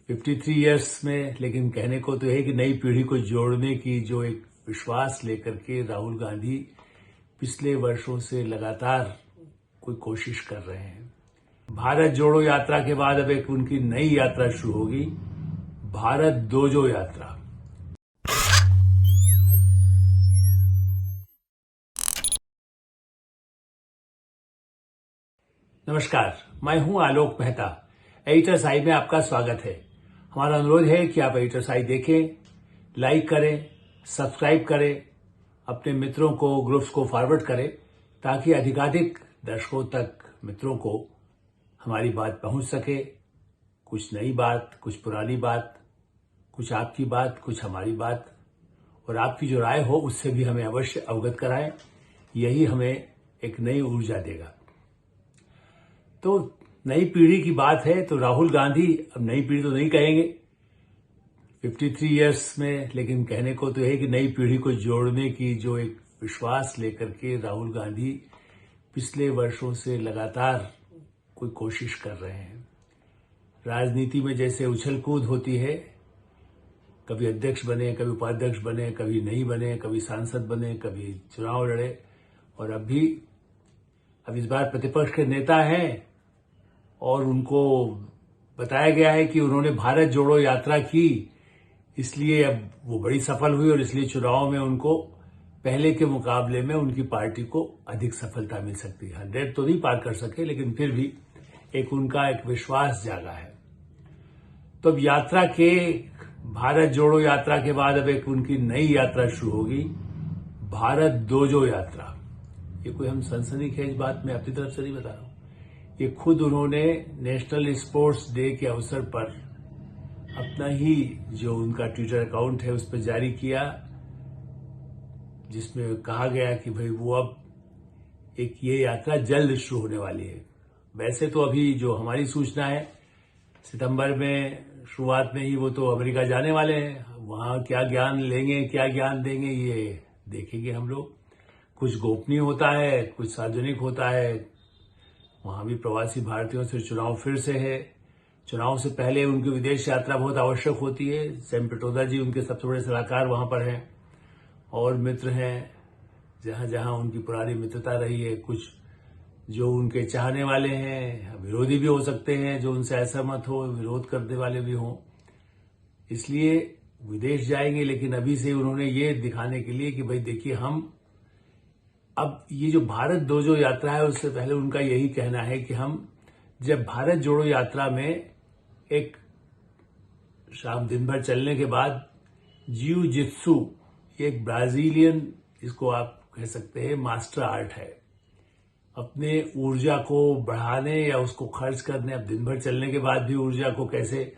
53 years में, लेकिन कहने को तो है कि नई पीढ़ी को जोड़ने की जो एक विश्वास लेकर के राहुल गांधी पिछले वर्षों से लगातार कोई कोशिश कर रहे हैं। भारत जोड़ो यात्रा के बाद अब एक उनकी नई यात्रा शुरू होगी, भारत दोजो यात्रा। नमस्कार, मैं हूं आलोक मेहता। एडिटर्स आई में आपका स्वागत है। हमारा अनुरोध है कि आप एडिटर्स आई देखें, लाइक करें, सब्सक्राइब करें, अपने मित्रों को, ग्रुप्स को फॉरवर्ड करें, ताकि अधिकाधिक दर्शकों तक, मित्रों को हमारी बात पहुंच सके। कुछ नई बात, कुछ पुरानी बात, कुछ आपकी बात, कुछ हमारी बात, और आपकी जो राय हो उससे भी हमें अवश्य अवगत कराएं। यही हमें एक नई ऊर्जा देगा। तो नई पीढ़ी की बात है तो राहुल गांधी, अब नई पीढ़ी तो नहीं कहेंगे 53 इयर्स में, लेकिन कहने को तो है कि नई पीढ़ी को जोड़ने की जो एक विश्वास लेकर के राहुल गांधी पिछले वर्षों से लगातार कोई कोशिश कर रहे हैं। राजनीति में जैसे उछल कूद होती है, कभी अध्यक्ष बने, कभी उपाध्यक्ष बने, कभी नहीं बने, कभी सांसद बने, कभी चुनाव लड़े, और अब इस बार प्रतिपक्ष के नेता हैं और उनको बताया गया है कि उन्होंने भारत जोड़ो यात्रा की, इसलिए अब वो बड़ी सफल हुई और इसलिए चुनाव में उनको पहले के मुकाबले में उनकी पार्टी को अधिक सफलता मिल सकती है। 100 तो नहीं पार कर सके, लेकिन फिर भी उनका एक विश्वास जागा है। तो अब यात्रा के, भारत जोड़ो यात्रा के बाद अब एक उनकी नई यात्रा शुरू होगी, भारत दोजो यात्रा। ये कोई हम सनसनीखेज बात मैं अपनी तरफ से नहीं बता रहा हूं। ये खुद उन्होंने नेशनल स्पोर्ट्स डे के अवसर पर अपना ही जो उनका ट्विटर अकाउंट है उस पर जारी किया, जिसमें कहा गया कि भाई वो अब ये यात्रा जल्द शुरू होने वाली है। वैसे तो अभी जो हमारी सूचना है, सितंबर में शुरुआत में ही वो तो अमेरिका जाने वाले हैं। वहां क्या ज्ञान लेंगे, क्या ज्ञान देंगे, ये देखेंगे हम लोग। कुछ गोपनीय होता है, कुछ सार्वजनिक होता है। वहां भी प्रवासी भारतीयों से चुनाव फिर से है। चुनाव से पहले उनकी विदेश यात्रा बहुत आवश्यक होती है। सैम पिट्रोदा जी उनके सबसे बड़े सलाहकार वहां पर हैं और मित्र हैं, जहां जहां उनकी पुरानी मित्रता रही है। कुछ जो उनके चाहने वाले हैं, विरोधी भी हो सकते हैं, जो उनसे असहमत हो, विरोध करने वाले भी हों, इसलिए विदेश जाएंगे। लेकिन अभी से उन्होंने ये दिखाने के लिए कि भाई देखिए, हम अब ये जो भारत दोजो यात्रा है, उससे पहले उनका यही कहना है कि हम जब भारत जोड़ो यात्रा में एक शाम दिन भर चलने के बाद जियो जित्सु, एक ब्राजीलियन, इसको आप कह सकते हैं मास्टर आर्ट है, अपने ऊर्जा को बढ़ाने या उसको खर्च करने, अब दिन भर चलने के बाद भी ऊर्जा को कैसे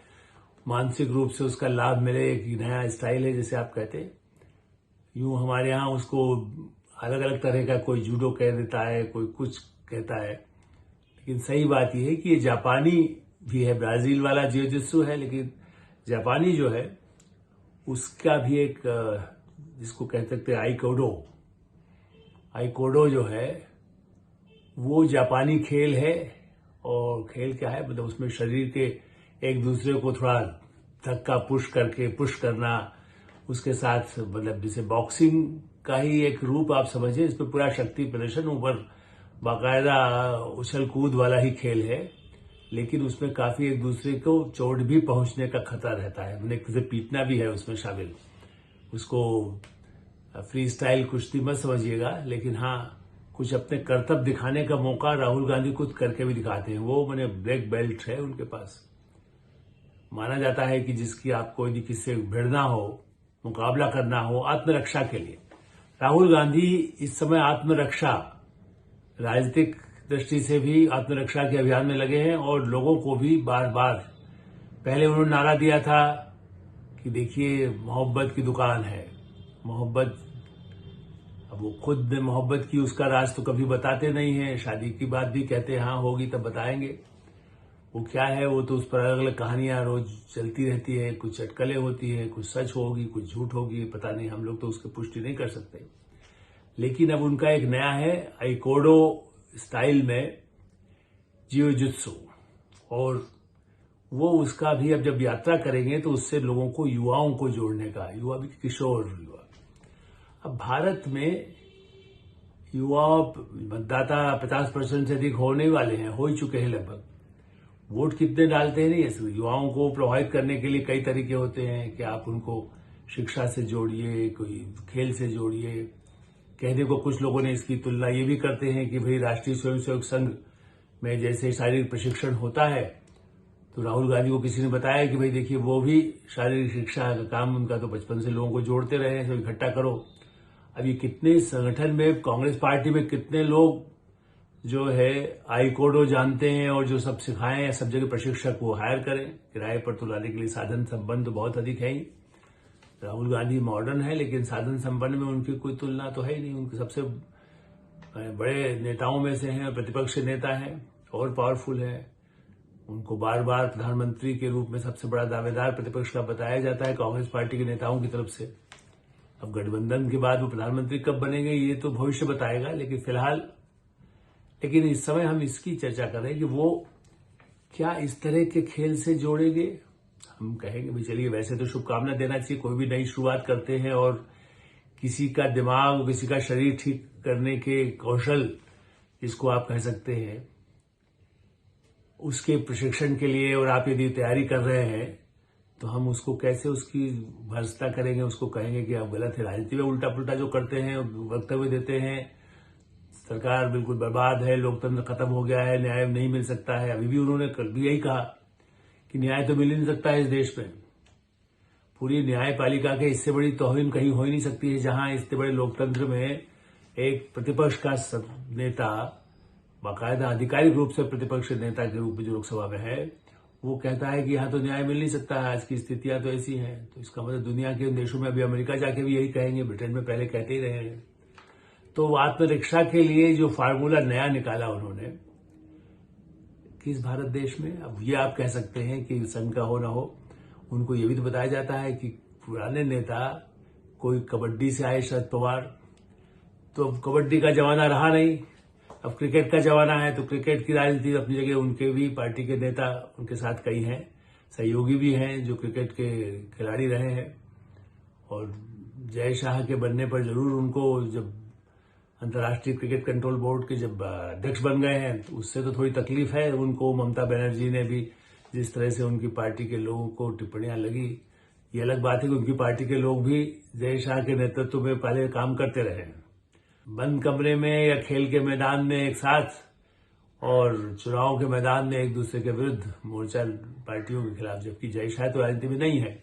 मानसिक रूप से उसका लाभ मिले, एक नया स्टाइल है जैसे आप कहते हैं। यूं हमारे यहाँ उसको अलग अलग तरह का, कोई जूडो कह देता है, कोई कुछ कहता है, लेकिन सही बात यह है कि ये जापानी भी है। ब्राजील वाला जियोजित्सु है, लेकिन जापानी जो है उसका भी एक, जिसको कह सकते हैं आइकोडो जो है, वो जापानी खेल है। और खेल क्या है, मतलब उसमें शरीर के एक दूसरे को थोड़ा धक्का पुश करना, उसके साथ मतलब जैसे बॉक्सिंग का ही एक रूप आप समझिए। इस पर पूरा शक्ति प्रदर्शन, ऊपर बाकायदा उछल कूद वाला ही खेल है, लेकिन उसमें काफी एक दूसरे को चोट भी पहुंचने का खतरा रहता है। मैंने किसी पीटना भी है उसमें शामिल। उसको फ्री स्टाइल कुश्ती मत समझिएगा, लेकिन हाँ, कुछ अपने कर्तव्य दिखाने का मौका राहुल गांधी खुद करके भी दिखाते हैं। वो मैंने ब्लैक बेल्ट है उनके पास। माना जाता है कि जिसकी आपको यदि किससे भिड़ना हो, मुकाबला करना हो आत्मरक्षा के लिए, राहुल गांधी इस समय आत्मरक्षा, राजनीतिक दृष्टि से भी आत्मरक्षा के अभियान में लगे हैं। और लोगों को भी बार बार, पहले उन्होंने नारा दिया था कि देखिए मोहब्बत की दुकान है, मोहब्बत, अब वो खुद ने मोहब्बत की उसका राज तो कभी बताते नहीं है। शादी की बात भी कहते हैं, हाँ होगी तब बताएंगे। वो क्या है, वो तो उस पर अलग अलग कहानियां रोज चलती रहती है, कुछ अटकलें होती है, कुछ सच होगी, कुछ झूठ होगी, पता नहीं, हम लोग तो उसकी पुष्टि नहीं कर सकते। लेकिन अब उनका एक नया है, आइकोडो स्टाइल में जियोजित्सु, और वो उसका भी अब जब यात्रा करेंगे तो उससे लोगों को, युवाओं को जोड़ने का, युवा भी किशोर युवा। अब भारत में युवा मतदाता 50% से अधिक होने वाले हैं, हो ही चुके हैं लगभग। वोट कितने डालते हैं नहीं है, युवाओं को प्रभावित करने के लिए कई तरीके होते हैं कि आप उनको शिक्षा से जोड़िए, कोई खेल से जोड़िए। कहने को कुछ लोगों ने इसकी तुलना ये भी करते हैं कि भाई राष्ट्रीय स्वयंसेवक संघ में जैसे शारीरिक प्रशिक्षण होता है, तो राहुल गांधी को किसी ने बताया कि भाई देखिए वो भी शारीरिक शिक्षा का काम उनका तो बचपन से लोगों को जोड़ते रहे हैं, सब इकट्ठा करो। अब ये कितने संगठन में, कांग्रेस पार्टी में कितने लोग जो है आईकोडो जानते हैं और जो सब सिखाएं, सब जगह प्रशिक्षक वो हायर करें, किराए पर तो लाने के लिए साधन संपन्न तो बहुत अधिक है ही। राहुल गांधी मॉडर्न है लेकिन साधन संपन्न में उनकी कोई तुलना तो है ही नहीं। उनके सबसे बड़े नेताओं में से हैं, प्रतिपक्ष नेता हैं और पावरफुल है। उनको बार बार प्रधानमंत्री के रूप में सबसे बड़ा दावेदार प्रतिपक्ष का बताया जाता है कांग्रेस पार्टी के नेताओं की तरफ से। अब गठबंधन के बाद वो प्रधानमंत्री कब बनेंगे ये तो भविष्य बताएगा, लेकिन फिलहाल, लेकिन इस समय हम इसकी चर्चा कर रहे हैं कि वो क्या इस तरह के खेल से जोड़ेंगे। हम कहेंगे भाई चलिए, वैसे तो शुभकामना देना चाहिए, कोई भी नई शुरुआत करते हैं और किसी का दिमाग, किसी का शरीर ठीक करने के कौशल, जिसको आप कह सकते हैं, उसके प्रशिक्षण के लिए और आप यदि तैयारी कर रहे हैं तो हम उसको कैसे उसकी भर्त्सना करेंगे, उसको कहेंगे कि आप गलत है। राजनीति में उल्टा पुल्टा जो करते हैं, वक्तव्य देते हैं, सरकार बिल्कुल बर्बाद है, लोकतंत्र खत्म हो गया है, न्याय नहीं मिल सकता है। अभी भी उन्होंने कल भी यही कहा कि न्याय तो मिल ही नहीं सकता है इस देश में। पूरी न्यायपालिका के इससे बड़ी तौहीन कहीं हो ही नहीं सकती है, जहां इतने बड़े लोकतंत्र में एक प्रतिपक्ष का नेता, बाकायदा आधिकारिक रूप से प्रतिपक्ष नेता के रूप में जो लोकसभा में है, वो कहता है कि यहां तो न्याय मिल नहीं सकता है, आज की स्थितियां तो ऐसी हैं। तो इसका मतलब दुनिया के देशों में, अभी अमेरिका जाके भी यही कहेंगे, ब्रिटेन में पहले कहते ही रहे हैं। तो आत्मरक्षा के लिए जो फार्मूला नया निकाला उन्होंने किस भारत देश में, अब ये आप कह सकते हैं कि संघ का हो ना हो, उनको ये भी तो बताया जाता है कि पुराने नेता, कोई कबड्डी से आए शरद पवार, तो अब कबड्डी का जमाना रहा नहीं, अब क्रिकेट का जमाना है, तो क्रिकेट की राजनीति अपनी जगह, उनके भी पार्टी के नेता उनके साथ कई हैं, सहयोगी भी हैं जो क्रिकेट के खिलाड़ी रहे हैं। और जय शाह के बनने पर जरूर उनको, जब अंतर्राष्ट्रीय क्रिकेट कंट्रोल बोर्ड के जब अध्यक्ष बन गए हैं, तो उससे तो थोड़ी तकलीफ है उनको। ममता बनर्जी ने भी जिस तरह से उनकी पार्टी के लोगों को टिप्पणियां लगी, ये अलग बात है कि उनकी पार्टी के लोग भी जय शाह के नेतृत्व में पहले काम करते रहे हैं, बंद कमरे में या खेल के मैदान में एक साथ, और चुनाव के मैदान में एक दूसरे के विरुद्ध मोर्चा पार्टियों के खिलाफ। जबकि जय शाह तो राजनीति में नहीं है,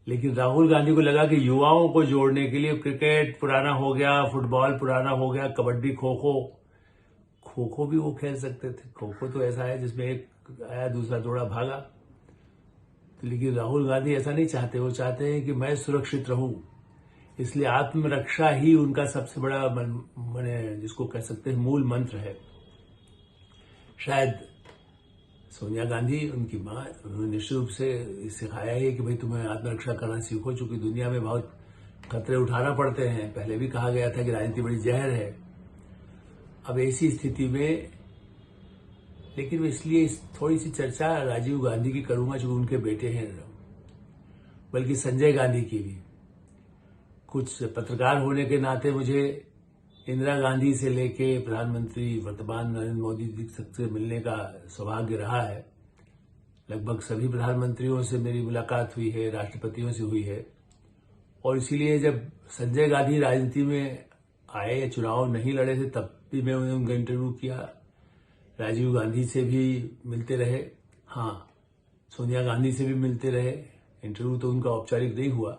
लेकिन राहुल गांधी को लगा कि युवाओं को जोड़ने के लिए क्रिकेट पुराना हो गया, फुटबॉल पुराना हो गया, कबड्डी, खो खो भी वो खेल सकते थे। खो खो तो ऐसा है जिसमें एक आया, दूसरा दौड़ा, भागा। तो लेकिन राहुल गांधी ऐसा नहीं चाहते, वो चाहते हैं कि मैं सुरक्षित रहूं, इसलिए आत्मरक्षा ही उनका सबसे बड़ा माने जिसको कह सकते हैं मूल मंत्र है। शायद सोनिया गांधी, उनकी मां, उन्होंने निश्चित रूप से सिखाया है कि भाई तुम्हें आत्मरक्षा करना सीखो, चूंकि दुनिया में बहुत खतरे उठाना पड़ते हैं। पहले भी कहा गया था कि राजनीति बड़ी जहर है। अब ऐसी स्थिति में, लेकिन इसलिए थोड़ी सी चर्चा राजीव गांधी की करूंगा, जो उनके बेटे हैं, बल्कि संजय गांधी की भी। कुछ पत्रकार होने के नाते मुझे इंदिरा गांधी से लेके प्रधानमंत्री वर्तमान नरेंद्र मोदी जी से मिलने का सौभाग्य रहा है। लगभग सभी प्रधानमंत्रियों से मेरी मुलाकात हुई है, राष्ट्रपतियों से हुई है। और इसीलिए जब संजय गांधी राजनीति में आए या चुनाव नहीं लड़े थे, तब भी मैं उनका इंटरव्यू किया। राजीव गांधी से भी मिलते रहे, हाँ, सोनिया गांधी से भी मिलते रहे। इंटरव्यू तो उनका औपचारिक नहीं हुआ।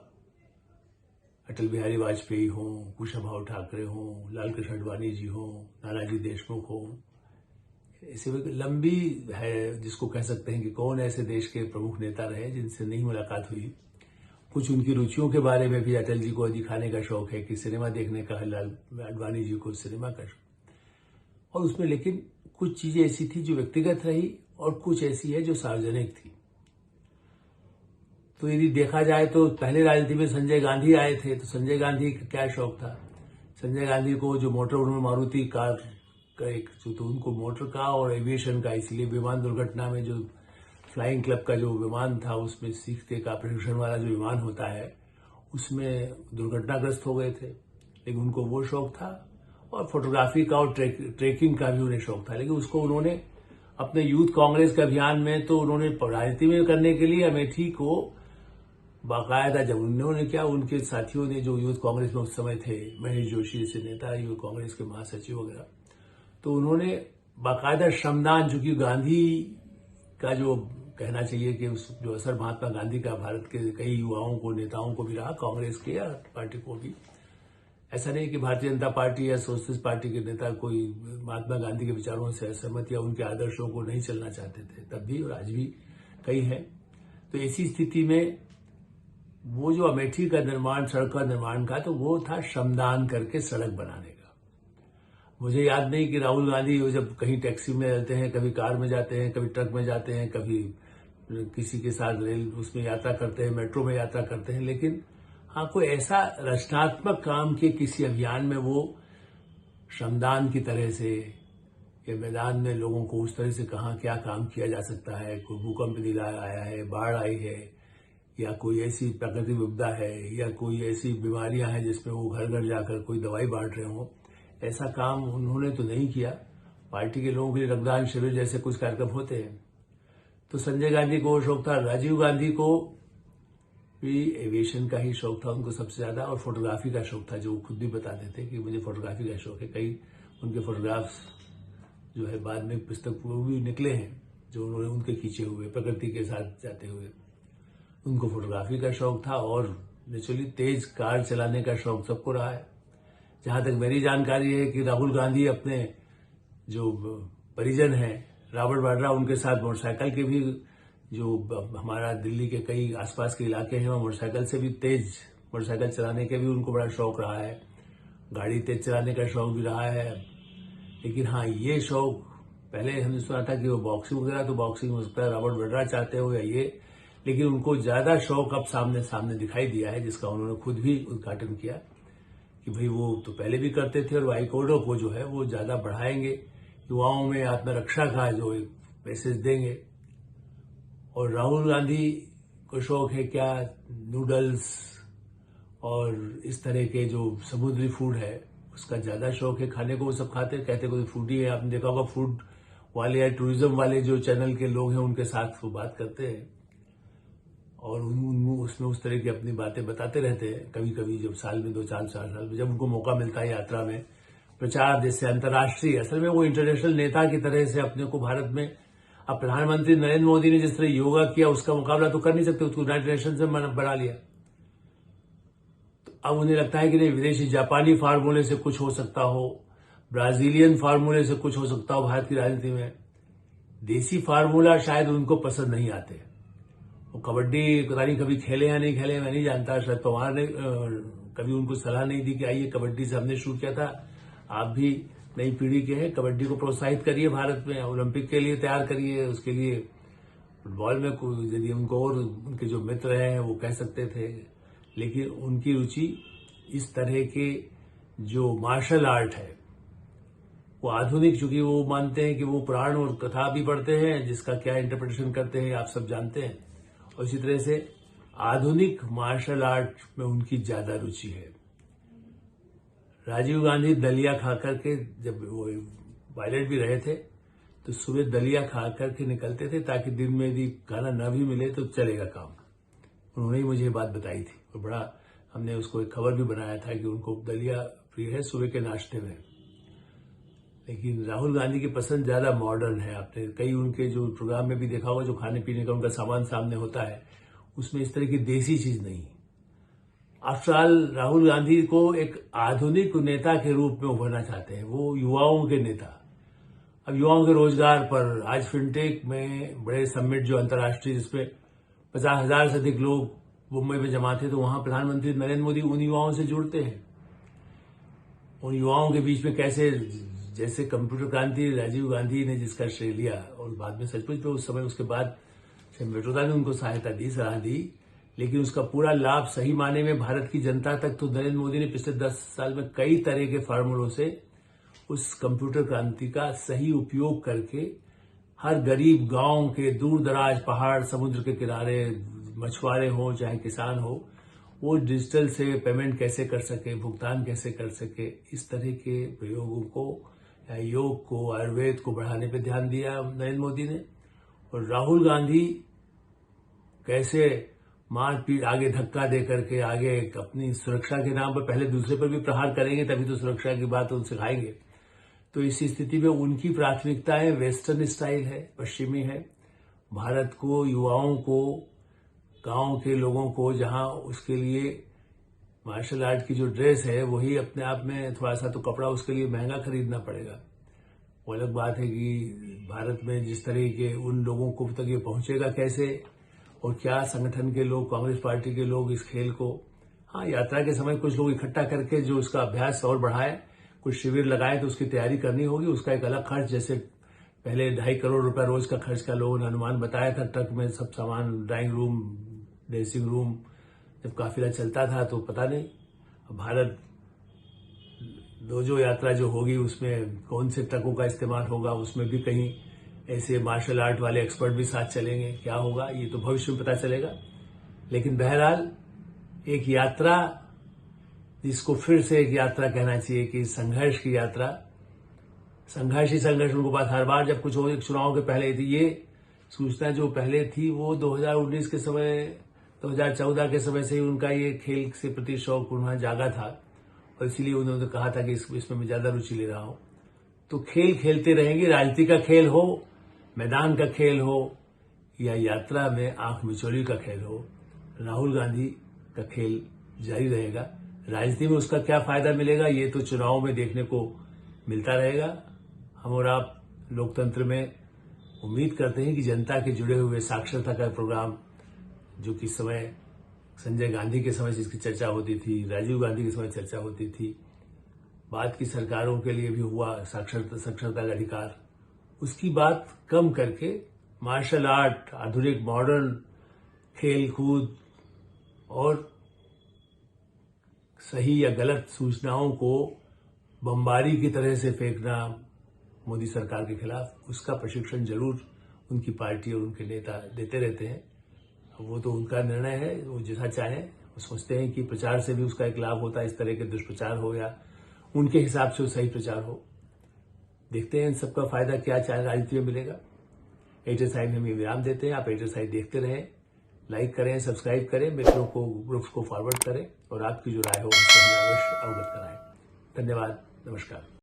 अटल बिहारी वाजपेयी हों, कुशाभाऊ ठाकरे हों, लालकृष्ण आडवाणी जी हों, नानाजी देशमुख हों, ऐसे लंबी है जिसको कह सकते हैं कि कौन ऐसे देश के प्रमुख नेता रहे जिनसे नहीं मुलाकात हुई। कुछ उनकी रुचियों के बारे में भी अटल जी को दिखाने का शौक है कि सिनेमा देखने का, लाल आडवाणी जी को सिनेमा का शौक। और उसमें लेकिन कुछ चीजें ऐसी थी जो व्यक्तिगत रही और कुछ ऐसी है जो सार्वजनिक थी। तो यदि देखा जाए तो पहले राजनीति में संजय गांधी आए थे, तो संजय गांधी का क्या शौक था? संजय गांधी को जो मोटर, उन्होंने मारुति कार का एक, तो उनको मोटर का और एविएशन का, इसलिए विमान दुर्घटना में जो फ्लाइंग क्लब का जो विमान था उसमें सीखते का प्रशिक्षण वाला जो विमान होता है उसमें दुर्घटनाग्रस्त हो गए थे, लेकिन उनको वो शौक था और फोटोग्राफी का और ट्रेकिंग का भी उन्हें शौक था। लेकिन उसको उन्होंने अपने यूथ कांग्रेस के अभियान में तो उन्होंने राजनीति में करने के लिए अमेठी को बाकायदा, जब उन्होंने क्या, उनके साथियों ने जो यूथ कांग्रेस में उस समय थे, महेश जोशी जैसे नेता, यूथ कांग्रेस के महासचिव वगैरह, तो उन्होंने बाकायदा श्रमदान, चूंकि गांधी का जो कहना चाहिए कि उस जो असर महात्मा गांधी का भारत के कई युवाओं को, नेताओं को भी रहा, कांग्रेस के या पार्टी को भी, ऐसा नहीं कि भारतीय जनता पार्टी या सोशलिस्ट पार्टी के नेता कोई महात्मा गांधी के विचारों से असहमत या उनके आदर्शों को नहीं चलना चाहते थे, तब भी और आज भी कई हैं। तो ऐसी स्थिति में वो जो अमेठी का निर्माण, सड़क का निर्माण का, तो वो था श्रमदान करके सड़क बनाने का। मुझे याद नहीं कि राहुल गांधी वो जब कहीं टैक्सी में रहते हैं, कभी कार में जाते हैं, कभी ट्रक में जाते हैं, कभी किसी के साथ रेल उसमें यात्रा करते हैं, मेट्रो में यात्रा करते हैं, लेकिन हाँ, कोई ऐसा रचनात्मक काम के किसी अभियान में वो श्रमदान की तरह से या मैदान में लोगों को उस तरह से कहाँ क्या काम किया जा सकता है, कोई भूकंप नीला आया है, बाढ़ आई है, या कोई ऐसी प्राकृतिक विपदा है, या कोई ऐसी बीमारियां हैं जिसमें वो घर घर जाकर कोई दवाई बांट रहे हो, ऐसा काम उन्होंने तो नहीं किया। पार्टी के लोगों के लिए रक्तदान शिविर जैसे कुछ कार्यक्रम होते हैं। तो संजय गांधी को शौक था, राजीव गांधी को भी एविएशन का ही शौक था उनको सबसे ज्यादा, और फोटोग्राफी का शौक था, जो वो खुद भी बताते थे कि मुझे फोटोग्राफी का शौक है। कई उनके फोटोग्राफ्स जो है बाद में पुस्तक वो भी निकले हैं, जो उन्होंने उनके खींचे हुए प्रकृति के साथ जाते हुए। उनको फोटोग्राफी का शौक था और नेचुरली तेज कार चलाने का शौक सबको रहा है। जहां तक मेरी जानकारी है कि राहुल गांधी अपने जो परिजन हैं रॉबर्ट वाड्रा, उनके साथ मोटरसाइकिल के भी, जो हमारा दिल्ली के कई आसपास के इलाके हैं वहाँ मोटरसाइकिल से भी तेज मोटरसाइकिल चलाने के भी उनको बड़ा शौक रहा है, गाड़ी तेज चलाने का शौक भी रहा है। लेकिन हाँ, ये शौक पहले हमने सुना था कि वो बॉक्सिंग वगैरह, तो बॉक्सिंग हो सकता है रॉबर्ट वाड्रा चाहते हो या ये, लेकिन उनको ज्यादा शौक अब सामने सामने दिखाई दिया है, जिसका उन्होंने खुद भी उद्घाटन किया कि भाई वो तो पहले भी करते थे और वाइकोडो को जो है वो ज्यादा बढ़ाएंगे, युवाओं में आत्मरक्षा का जो एक मैसेज देंगे। और राहुल गांधी को शौक है क्या, नूडल्स और इस तरह के जो समुद्री फूड है उसका ज्यादा शौक है खाने को। वो सब खाते हैं, कहते कोई फूडी है, आपने देखा होगा फूड वाले या टूरिज्म वाले जो चैनल के लोग हैं उनके साथ वो बात करते हैं और उसमें उस तरह की अपनी बातें बताते रहते हैं। कभी कभी जब साल में 2-4 साल में जब उनको मौका मिलता है यात्रा में प्रचार, जैसे अंतर्राष्ट्रीय, असल में वो इंटरनेशनल नेता की तरह से अपने को भारत में, अब प्रधानमंत्री नरेंद्र मोदी ने जिस तरह योगा किया उसका मुकाबला तो कर नहीं सकते, उसको यूनाइटेड नेशन से बढ़ा लिया। तो अब उन्हें लगता है कि नहीं, विदेशी जापानी फार्मूले से कुछ हो सकता हो, ब्राजीलियन फार्मूले से कुछ हो सकता हो भारत की राजनीति में। देसी फार्मूला शायद उनको पसंद नहीं आते। वो कबड्डी पता नहीं कभी खेले या नहीं खेले, मैं नहीं जानता, शायद पवार ने कभी उनको सलाह नहीं दी कि आइए कबड्डी से हमने शुरू किया था, आप भी नई पीढ़ी के हैं, कबड्डी को प्रोत्साहित करिए, भारत में ओलंपिक के लिए तैयार करिए। उसके लिए फुटबॉल में यदि उनको, और उनके जो मित्र हैं वो कह सकते थे, लेकिन उनकी रुचि इस तरह के जो मार्शल आर्ट है वो आधुनिक, चूंकि वो मानते हैं कि वो पुराण और कथा भी पढ़ते हैं जिसका क्या इंटरप्रिटेशन करते हैं आप सब जानते हैं, और इसी तरह से आधुनिक मार्शल आर्ट में उनकी ज्यादा रुचि है। राजीव गांधी दलिया खाकर के, जब वो पायलट भी रहे थे तो सुबह दलिया खाकर के निकलते थे ताकि दिन में यदि खाना न भी मिले तो चलेगा काम। उन्होंने ही मुझे ये बात बताई थी और बड़ा हमने उसको एक खबर भी बनाया था कि उनको दलिया प्रिय है सुबह के नाश्ते में। लेकिन राहुल गांधी की पसंद ज्यादा मॉडर्न है। आपने कई उनके जो प्रोग्राम में भी देखा होगा, जो खाने पीने का उनका सामान सामने होता है उसमें इस तरह की देसी चीज नहीं। आफ्टर ऑल राहुल गांधी को एक आधुनिक नेता के रूप में उभरना चाहते हैं, वो युवाओं के नेता। अब युवाओं के रोजगार पर आज फिनटेक में बड़े समिट जो अंतर्राष्ट्रीय, जिसमें 50,000 से अधिक लोग मुंबई में जमा थे, तो वहां प्रधानमंत्री नरेंद्र मोदी उन युवाओं से जुड़ते हैं। उन युवाओं के बीच में कैसे, जैसे कंप्यूटर क्रांति राजीव गांधी ने जिसका श्रेय लिया और बाद में सचमुच में उस समय उसके बाद मेट्रोदा ने उनको सहायता दी, सलाह दी, लेकिन उसका पूरा लाभ सही माने में भारत की जनता तक तो नरेंद्र मोदी ने पिछले 10 साल में कई तरह के फार्मूलों से उस कंप्यूटर क्रांति का सही उपयोग करके हर गरीब गांव के दूर दराज पहाड़ समुद्र के किनारे मछुआरे हो चाहे किसान हो, वो डिजिटल से पेमेंट कैसे कर सके, भुगतान कैसे कर सके, इस तरह के प्रयोगों को या योग को, आयुर्वेद को बढ़ाने पे ध्यान दिया नरेंद्र मोदी ने। और राहुल गांधी कैसे मारपीट, आगे धक्का दे करके आगे अपनी सुरक्षा के नाम पर पहले दूसरे पर भी प्रहार करेंगे, तभी तो सुरक्षा की बात उनसे सिखाएंगे। तो इस स्थिति में उनकी प्राथमिकताएं वेस्टर्न स्टाइल है, पश्चिमी है। भारत को, युवाओं को, गांव के लोगों को, जहां उसके लिए मार्शल आर्ट की जो ड्रेस है वही अपने आप में थोड़ा सा तो कपड़ा उसके लिए महंगा खरीदना पड़ेगा। वो अलग बात है कि भारत में जिस तरह के उन लोगों को तक ये पहुंचेगा कैसे, और क्या संगठन के लोग, कांग्रेस पार्टी के लोग इस खेल को, हाँ, यात्रा के समय कुछ लोग इकट्ठा करके जो उसका अभ्यास और बढ़ाए, कुछ शिविर लगाए, तो उसकी तैयारी करनी होगी। उसका एक अलग खर्च, जैसे पहले 2.5 करोड़ रुपया रोज का खर्च का लोगों ने अनुमान बताया था, ट्रक में सब सामान, ड्राइंग रूम, ड्रेसिंग रूम, जब काफिला चलता था तो पता नहीं। अब भारत जो यात्रा जो होगी उसमें कौन से ट्रकों का इस्तेमाल होगा, उसमें भी कहीं ऐसे मार्शल आर्ट वाले एक्सपर्ट भी साथ चलेंगे, क्या होगा ये तो भविष्य में पता चलेगा। लेकिन बहरहाल एक यात्रा, जिसको फिर से एक यात्रा कहना चाहिए कि संघर्ष की यात्रा, संघर्ष ही संघर्ष उनके पास हर बार जब कुछ हो, चुनाव के पहले थी ये सूचना जो पहले थी वो 2019 के समय, 2014 के समय से ही उनका ये खेल से प्रति शौक उन्हें जागा था, और इसीलिए उन्होंने कहा था कि इसमें मैं ज्यादा रुचि ले रहा हूं। तो खेल खेलते रहेंगे, राजनीति का खेल हो, मैदान का खेल हो, या यात्रा में आंख मिचौली का खेल हो, राहुल गांधी का खेल जारी रहेगा। राजनीति में उसका क्या फायदा मिलेगा ये तो चुनाव में देखने को मिलता रहेगा। हम और आप लोकतंत्र में उम्मीद करते हैं कि जनता के जुड़े हुए साक्षरता का प्रोग्राम, जो कि समय संजय गांधी के समय जिसकी चर्चा होती थी, राजीव गांधी के समय चर्चा होती थी, बाद की सरकारों के लिए भी हुआ साक्षरता का अधिकार, उसकी बात कम करके मार्शल आर्ट, आधुनिक मॉडर्न खेल कूद और सही या गलत सूचनाओं को बमबारी की तरह से फेंकना मोदी सरकार के खिलाफ, उसका प्रशिक्षण जरूर उनकी पार्टी और उनके नेता देते रहते हैं। वो तो उनका निर्णय है, वो जैसा चाहे। वो सोचते हैं कि प्रचार से भी उसका एक लाभ होता है, इस तरह के दुष्प्रचार हो या उनके हिसाब से वो सही प्रचार हो। देखते हैं इन सबका फायदा क्या चाहे राजनीति में मिलेगा। एडिटर साइड में हम विराम देते हैं। आप एडिटर साइड देखते रहें, लाइक करें, सब्सक्राइब करें, मित्रों को, ग्रुप्स को फॉरवर्ड करें, और आपकी जो राय हो उससे हमें अवश्य अवगत कराएं। धन्यवाद, नमस्कार।